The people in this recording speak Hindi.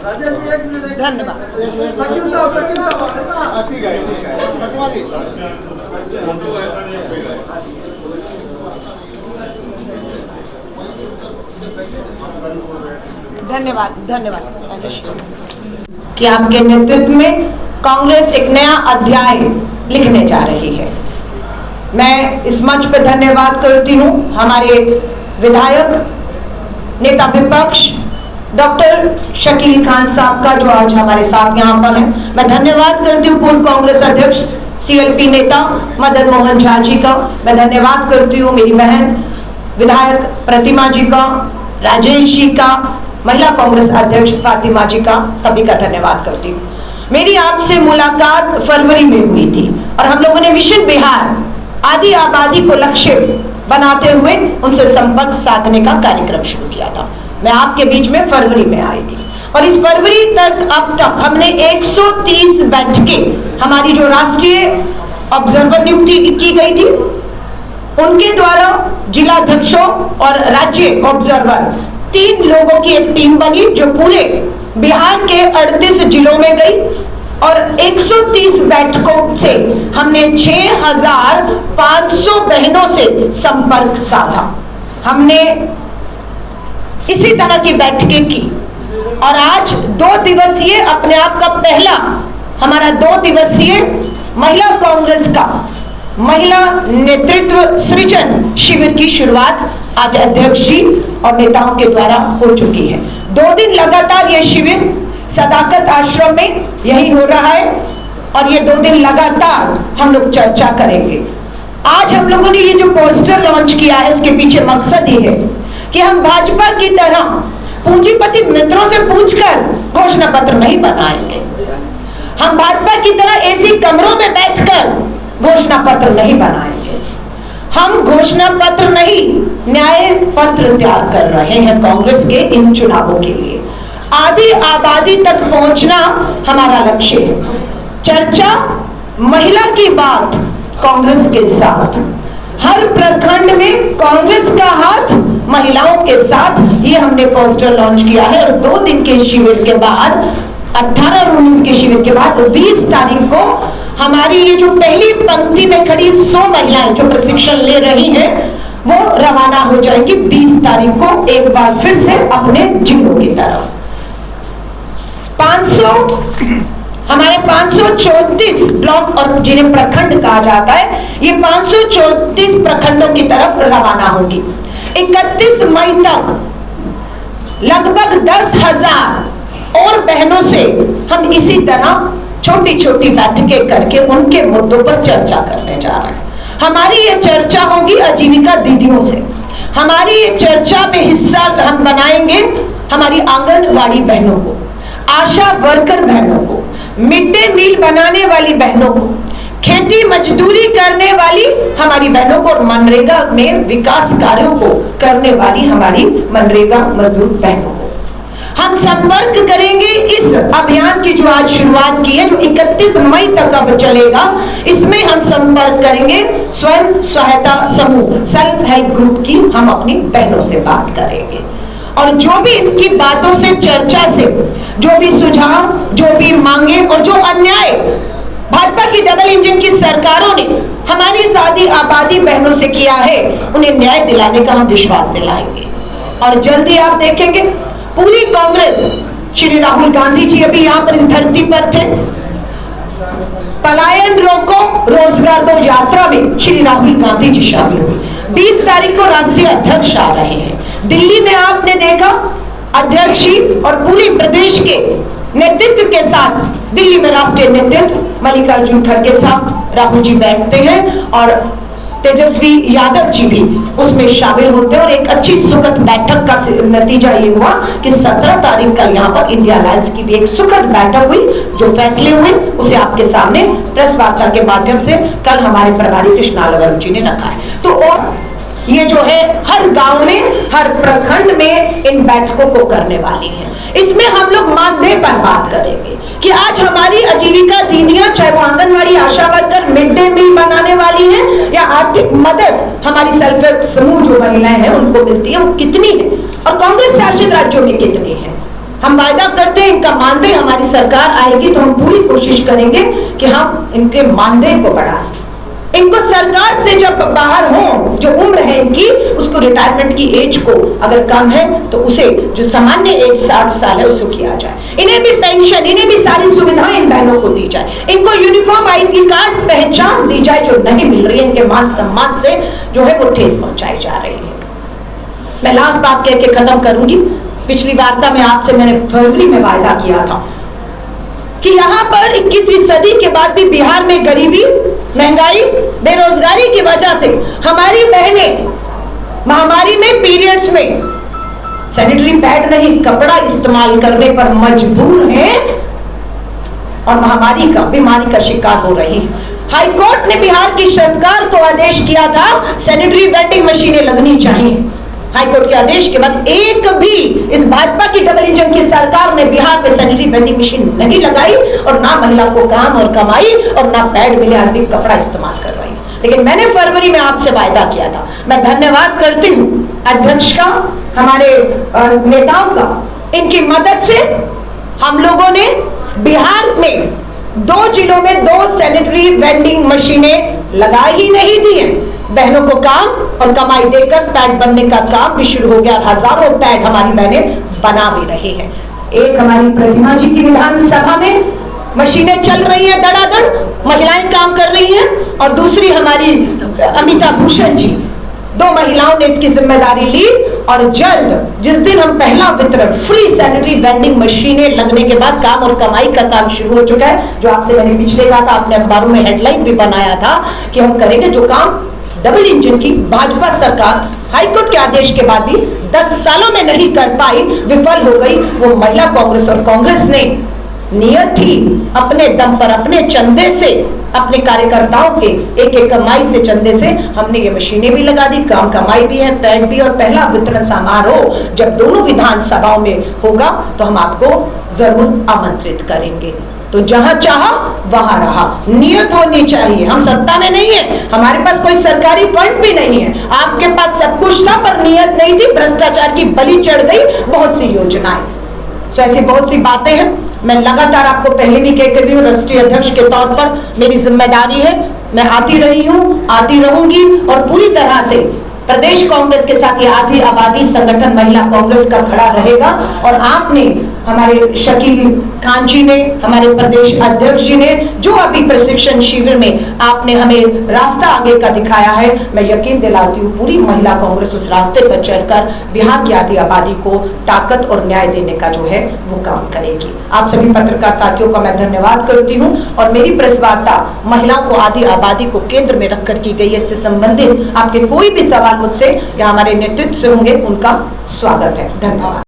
धन्यवाद। धन्यवाद धन्यवाद कि आपके नेतृत्व में कांग्रेस एक नया अध्याय लिखने जा रही है। मैं इस मंच पर धन्यवाद करती हूँ हमारे विधायक नेता विपक्ष डॉक्टर शकील खान साहब का, जो आज हमारे साथ यहाँ पर हैं। मैं धन्यवाद करती हूँ पूर्व कांग्रेस अध्यक्ष सीएलपी नेता मदन मोहन झा जी का। मैं धन्यवाद करती हूँ मेरी बहन विधायक प्रतिमा जी का, राजेश जी का, महिला कांग्रेस अध्यक्ष फातिमा जी का, सभी का धन्यवाद करती हूँ। मेरी आपसे मुलाकात फरवरी में हुई थी और हम लोगों ने मिशन बिहार आदि आबादी को लक्ष्य बनाते हुए उनसे संपर्क साधने का कार्यक्रम शुरू किया था। मैं आपके बीच में फरवरी में आई थी और इस फरवरी तक अब तक हमने 130 बैठकें, हमारी जो राष्ट्रीय ऑब्जर्वर नियुक्ति की गई थी उनके द्वारा जिलाध्यक्षों और राज्य ऑब्जर्वर 3 लोगों की एक टीम बनी जो पूरे बिहार के 38 जिलों में गई और 130 बैठकों से हमने 6500 बहनों से संपर्क साधा। हमने इसी तरह की बैठकें की और आज 2 दिवसीय अपने आप का पहला हमारा 2 दिवसीय महिला कांग्रेस का महिला नेतृत्व सृजन शिविर की शुरुआत आज अध्यक्ष जी और नेताओं के द्वारा हो चुकी है। 2 दिन लगातार ये शिविर सदाकत आश्रम में यही हो रहा है और ये 2 दिन लगातार हम लोग चर्चा करेंगे। आज हम लोगों ने ये जो पोस्टर लॉन्च किया है उसके पीछे मकसद ये है कि हम भाजपा की तरह पूंजीपति मित्रों से पूछकर घोषणा पत्र नहीं बनाएंगे। हम भाजपा की तरह एसी कमरों में बैठकर घोषणा पत्र नहीं बनाएंगे। हम घोषणा पत्र नहीं, न्याय पत्र तैयार कर रहे हैं कांग्रेस के इन चुनावों के लिए। आधी आबादी तक पहुंचना हमारा लक्ष्य है। चर्चा महिला की बात कांग्रेस के साथ, हर प्रखंड में कांग्रेस का हाथ महिलाओं के साथ, ये हमने पोस्टर लॉन्च किया है। और 2 दिन के शिविर के बाद 18 और 19 के शिविर के बाद 20 तारीख को हमारी ये जो पहली पंक्ति में खड़ी 100 महिलाएं जो प्रशिक्षण ले रही हैं वो रवाना हो जाएंगी 20 तारीख को एक बार फिर से अपने जिलों की तरफ। 500 हमारे 534 ब्लॉक और जिन्हें प्रखंड कहा जाता है, ये 534 प्रखंडों की तरफ रवाना होगी। 31 मई तक लगभग 10,000 और बहनों से हम इसी तरह छोटी छोटी बैठकें करके उनके मुद्दों पर चर्चा करने जा रहे हैं। हमारी ये चर्चा होगी आजीविका दीदियों से, हमारी ये चर्चा में हिस्सा हम बनाएंगे हमारी आंगनवाड़ी बहनों को, आशा वर्कर बहनों को, मिड डे मील बनाने वाली बहनों को, खेती मजदूरी करने वाली हमारी बहनों को और मनरेगा में विकास कार्यों को करने वाली हमारी मनरेगा मजदूर बहनों को। हम संपर्क करेंगे इस अभियान की जो आज शुरुआत की है, जो 31 मई तक अब चलेगा। इसमें हम संपर्क करेंगे स्वयं सहायता समूह, सेल्फ हेल्प ग्रुप की हम अपनी बहनों से बात करेंगे और जो भी इनकी बातों से, चर्चा से जो भी सुझाव, जो भी मांगे और जो अन्याय भाजपा की डबल इंजन की सरकारों ने हमारी सादी आबादी बहनों से किया है, उन्हें न्याय दिलाने का हम विश्वास दिलाएंगे। और जल्दी आप देखेंगे पूरी कांग्रेस, श्री राहुल गांधी जी अभी यहाँ पर इस धरती पर थे, पलायन रोको रोजगार दो यात्रा में श्री राहुल गांधी जी शामिल हुए। 20 तारीख को राष्ट्रीय अध्यक्ष आ रहे हैं। दिल्ली में आपने देखा अध्यक्ष जी और पूरे प्रदेश के नेतृत्व के साथ दिल्ली में राष्ट्रीय नेतृत्व मल्लिकार्जुन खड़गे साहब, राहुल जी बैठते हैं और तेजस्वी यादव जी भी उसमें शामिल होते हैं। और एक अच्छी सुखद बैठक का नतीजा ये हुआ कि 17 तारीख का यहाँ पर इंडिया अलायंस की भी एक सुखद बैठक हुई, जो फैसले हुए उसे आपके सामने प्रेस वार्ता के माध्यम से कल हमारे प्रभारी कृष्णा लवरू जी ने रखा है। तो और ये जो है हर गांव में, हर प्रखंड में इन बैठकों को करने वाली है। इसमें हम लोग मानदेय पर बात करेंगे कि आज हमारी आजीविका दीदियां, चाहे वो आंगनवाड़ी आशा वर्कर, मिड डे मील बनाने वाली है या आर्थिक मदद हमारी सेल्फ हेल्प समूह जो महिलाएं हैं उनको मिलती है, वो कितनी है और कांग्रेस शासित राज्यों में कितनी है। हम वायदा करते हैं इनका मानदेय, हमारी सरकार आएगी तो हम पूरी कोशिश करेंगे कि हम इनके मानदेय को बढ़ाएं। इनको सरकार से जब बाहर हो, जो उम्र है इनकी, उसको रिटायरमेंट की एज को अगर कम है तो उसे जो सामान्य एज 60 साल है उसको किया जाए। इन्हें भी पेंशन, इन्हें भी सारी सुविधाएं इन बहनों को दी जाए। इनको यूनिफॉर्म ID कार्ड पहचान दी जाए जो नहीं मिल रही है, इनके मान सम्मान से जो है वो ठेस पहुंचाई जा रही है। मैं लास्ट बात कह के खत्म करूंगी। पिछली वार्ता में आपसे मैंने फरवरी में वायदा किया था कि यहाँ पर 21वीं सदी के बाद भी बिहार में गरीबी, महंगाई, बेरोजगारी की वजह से हमारी बहनें महामारी में, पीरियड्स में सैनिटरी पैड नहीं, कपड़ा इस्तेमाल करने पर मजबूर हैं और महामारी का, बीमारी का शिकार हो रही है। हाई कोर्ट ने बिहार की सरकार को आदेश किया था सैनिटरी वेंडिंग मशीनें लगनी चाहिए। हाईकोर्ट के आदेश के बाद एक भी इस भाजपा की डबल इंजन की सरकार ने बिहार में सैनिटरी वेंडिंग मशीन नहीं लगाई और ना महिला को काम और कमाई और ना पैड मिले, आदमी कपड़ा इस्तेमाल कर रही है। लेकिन मैंने फरवरी में आपसे वायदा किया था। मैं धन्यवाद करती हूँ अध्यक्ष का, हमारे नेताओं का। इनकी मदद से हम लोगों ने बिहार में 2 जिलों में 2 सैनिटरी वेंडिंग मशीनें लगा ही नहीं दी है। बहनों को काम और कमाई देकर पैड बनने का काम भी शुरू हो गया। हजारों पैड हमारी बहनें बना भी रही हैं। एक हमारी प्रतिमा जी की विधानसभा में मशीनें चल रही हैं, धड़ाधड़ महिलाएं काम कर रही हैं, और दूसरी हमारी अमिता भूषण जी, 2 महिलाओं ने इसकी जिम्मेदारी ली। और जल्द जिस दिन हम पहला वितरण फ्री सैनिटरी वेंडिंग मशीनें लगने के बाद काम और कमाई का काम शुरू हो चुका है, जो आपसे मैंने पिछले कहा था, आपने अखबारों में हेडलाइन भी बनाया था कि हम करेंगे, जो काम डबल इंजन की भाजपा सरकार हाईकोर्ट के आदेश के बाद भी 10 सालों में नहीं कर पाई, विफल हो गई, वो महिला कांग्रेस और कांग्रेस ने नियत थी अपने दम पर, अपने चंदे से, अपने कार्यकर्ताओं के एक कमाई से, चंदे से हमने ये मशीनें भी लगा दी, काम कमाई भी है, पैड भी। और पहला वितरण समारोह जब दोनों विधानसभाओं में होगा तो हम आपको जरूर आमंत्रित करेंगे। तो जहां चाहा वहां रहा, नियत होनी चाहिए। हम सत्ता में नहीं है, हमारे पास कोई सरकारी फंड भी नहीं है, आपके पास सब कुछ था पर नियत नहीं थी, भ्रष्टाचार की बलि चढ़ गई बहुत सी योजनाएं। तो ऐसी बहुत सी बातें हैं। मैं लगातार आपको पहले भी कह रही हूँ, राष्ट्रीय अध्यक्ष के तौर पर मेरी जिम्मेदारी है, मैं आती रही हूँ, आती रहूंगी और पूरी तरह से प्रदेश कांग्रेस के साथ ये आधी आबादी संगठन महिला कांग्रेस का खड़ा रहेगा। और आपने, हमारे शकील खान जी ने, हमारे प्रदेश अध्यक्ष जी ने, जो अभी प्रशिक्षण शिविर में आपने हमें रास्ता आगे का दिखाया है, मैं यकीन दिलाती हूँ पूरी महिला कांग्रेस उस रास्ते पर चलकर बिहार की आधी आबादी को ताकत और न्याय देने का जो है वो काम करेगी। आप सभी पत्रकार साथियों का मैं धन्यवाद करती हूँ। और मेरी प्रेस वार्ता महिलाओं को, आधी आबादी को केंद्र में रखकर की गई है। इससे संबंधित आपके कोई भी सवाल मुझसे या हमारे नेतृत्व से होंगे, उनका स्वागत है। धन्यवाद।